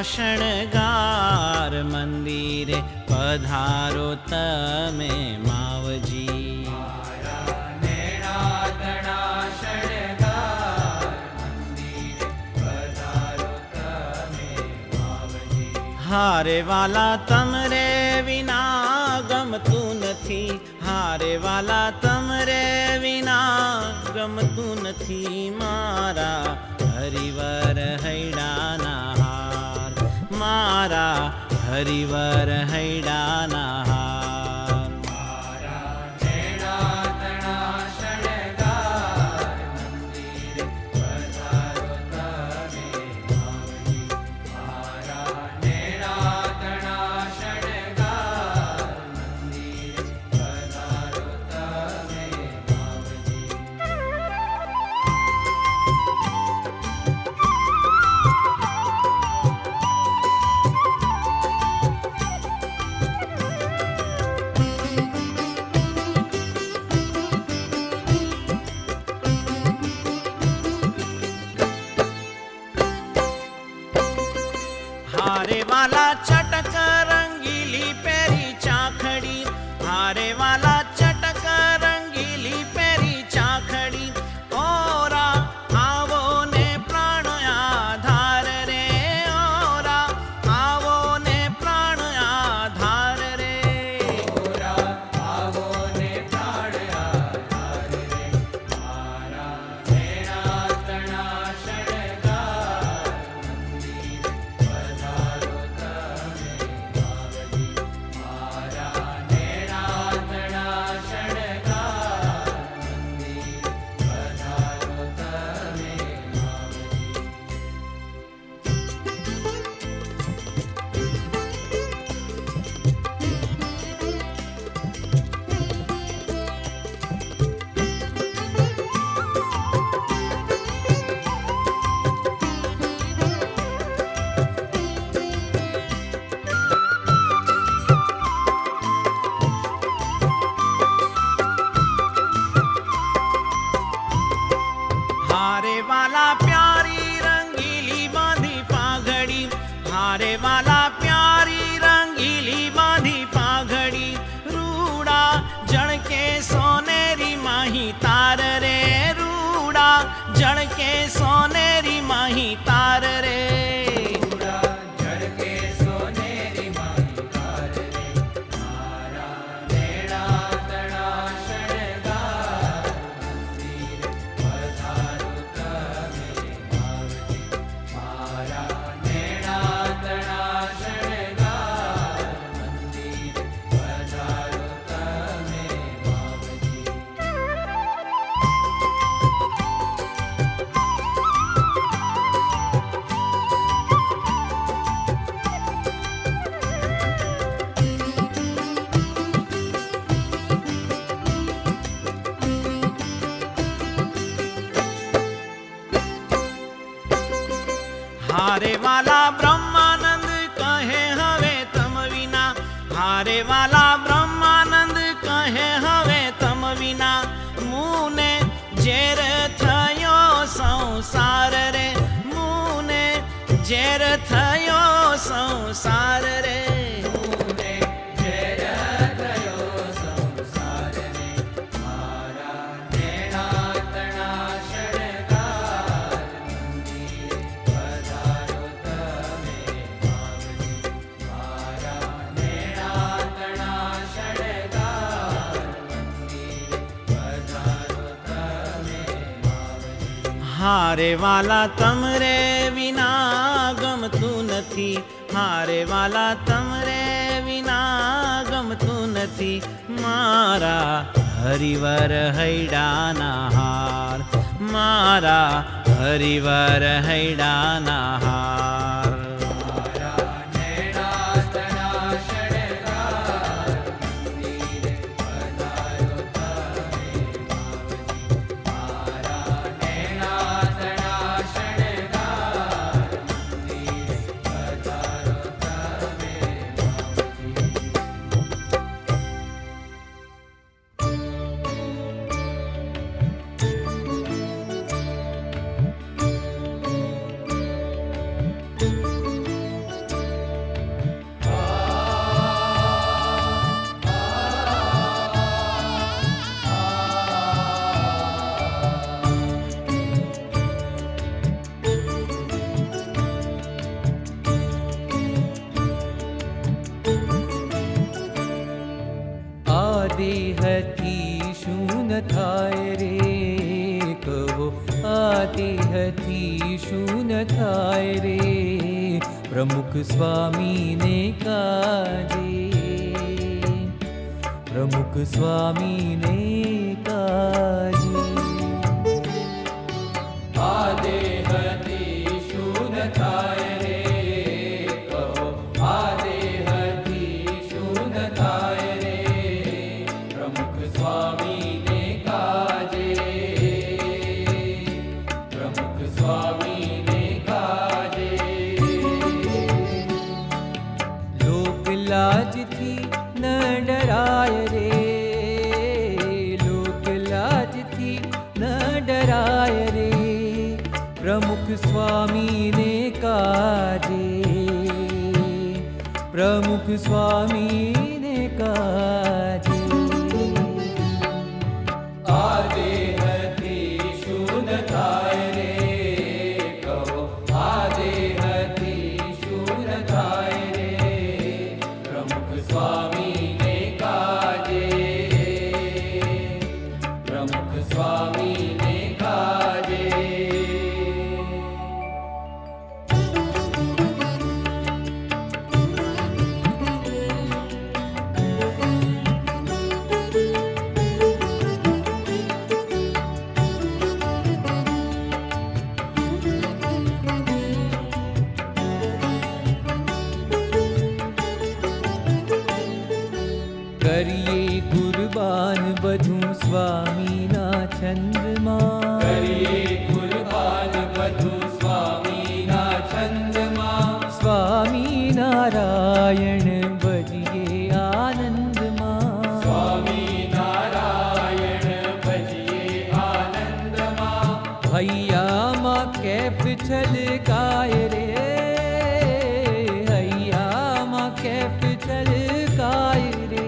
શણગાર મંદિરે પધારો તમે માવજી. હારે વાલા તમરે વિના ગમતું નથી, હારે વાલા તમરે વિના ગમતું નથી. મારા હરિવર હૈડાના હાર, મારા હરિવર હૈડાના હાર. હારે વાલા ચટક રંગીલી પેરી ચાખડી, હારે વાલા ચટક રંગીલી પેરી ચાખડી. ઓરા આવો ને પ્રાણ આધાર રે, ઓરા આવો ને પ્રાણ આધાર રે. ઓરા આવો ને પ્રાણ આધાર રે. મારા નેણા તણા શણગાર હારે વાલા પ્યારી રંગીલી બાંધી પાઘડી, હારે વાલા પ્યારી રંગીલી બાંધી પાઘડી. રૂડા જણકે સોનેરી માહી તાર રે, રૂડા જણકે સોનેરી માહી તાર રે. હારે વાલા બ્રહ્માનંદ કહે હવે તમ વિના, હારે વાલા બ્રહ્માનંદ કહે હવે તમ વિના. મુને ઝેર થયો સંસાર રે, મુને ઝેર થયો સંસાર રે. હારે વાલા તમરે વિના ગમતું નથી, હારે વાલા તમરે વિના ગમતું નથી. મારા હરિવર હૈડાના હાર, મારા હરિવર હૈડાના હાર. દેહથી શું ન થાય રે, કહો આ દેહથી શું ન થાય રે, પ્રમુખ સ્વામીને કાજે, પ્રમુખ સ્વામીને કાજે. આ દેહથી શું ન થાય રે, કહો આ દેહથી શું ન થાય રે, પ્રમુખ સ્વામીને કાજે, પ્રમુખ સ્વામીને કાજે. લોક લાજથી ન ડરાય રે, લોક લાજથી ન ડરાય રે, પ્રમુખ સ્વામીને કાજે, પ્રમુખ સ્વામીને કાજે. આ દેહથી શું ન થાય રે, કહો આ દેહથી શું ન થાય રે, પ્રમુખ સ્વામીને કાજે, પ્રમુખ સ્વામીને કાજે. કરીએ કુરબાન બધું સ્વામીના છંદમાં, કરીએ કુરબાન બધું સ્વામીના છંદમાં, સ્વામી નારાયણ ભજીએ આનંદમાં, સ્વામી નારાયણ ભજીએ આનંદમાં. હૈયામાં કેફ છલકાય રે, હૈયામાં કેફ છલકાય રે,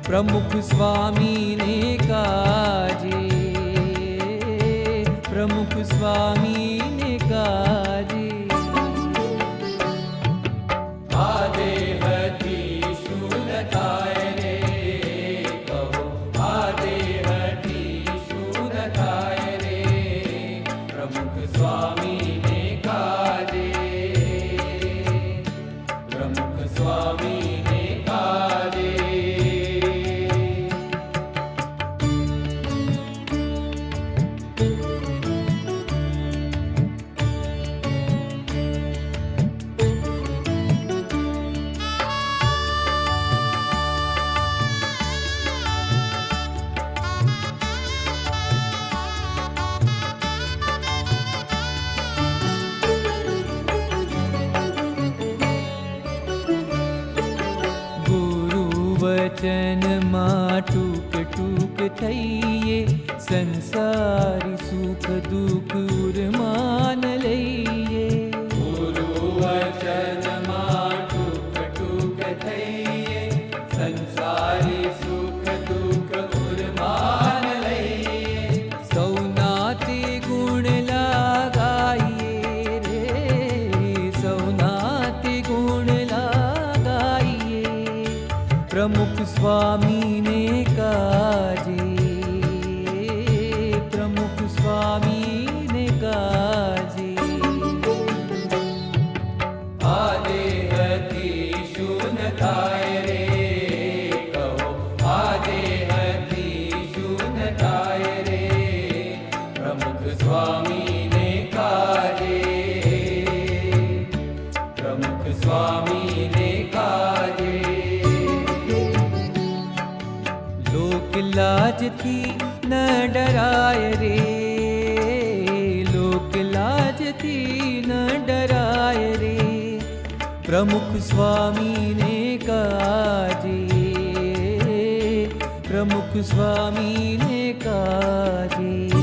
પ્રમુખ સ્વામીને કાજે, પ્રમુખ સ્વામીને કાજે. આ દેહથી શું ન થાય રે, કહો આ દેહથી શું ન થાય રે, પ્રમુખ સ્વામીને કાજે, પ્રમુખ સ્વામીને કાજે. વચનમાં ટૂક ટૂક થઈએ, સંસારી સુખ દુઃખ ઉર્માન લઈએ. ગુરુ વચનમાં ટૂક ટૂક થઈએ, સંસારી સુખ દુઃખ ઉર્માન લઈએ. સૌનાતે ગુણ લાગાઈએ રે, સૌનાતે ગુણ લાગાઈએ, પ્રમુખ સ્વામીને કાજે, પ્રમુખ સ્વામીને કાજે. આ દેહથી શું ન થાય રે, કહો આ દેહથી શું ન થાય રે, પ્રમુખ સ્વામીને કાજે, પ્રમુખ સ્વામીને કાજે. લોક લાજથી ન ડરાય રે, લોક લાજથી ન ડરાય રે, પ્રમુખ સ્વામીને કાજે, પ્રમુખ સ્વામીને કાજે.